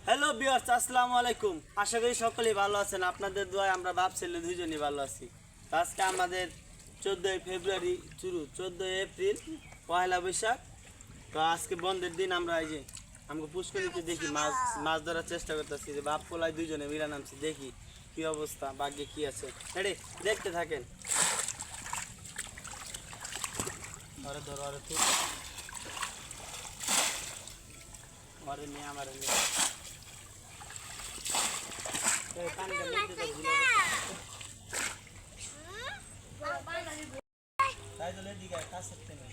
Hello viewers, আসসালামু আলাইকুম। আশা করি সকলেই ভালো আছেন। আপনাদের দোয়ায় আমরা বাপ ছেলে দুইজনই ভালো আছি। তো আজকে আমাদের 14ই ফেব্রুয়ারি শুরু, 14 এপ্রিল, পয়লা বৈশাখ। তো আজকে বন্ধের দিন আমরা এই যে আমাকে পুষ্করিতে দেখি মাছ মাছ ধরার চেষ্টা করতেছি। যে বাপ পোলায় দুইজনে মিলা নামছি, দেখি কি অবস্থা, ভাগ্যে কি আছে। রেডি, দেখতে থাকেন। আরে ধরো, আরে তুই, আরে নিয়ে আমার নিয়ে পানিটা মধ্যে তো ঝুলে তাই তো লেদি গায়ে কাজ করতে নেই।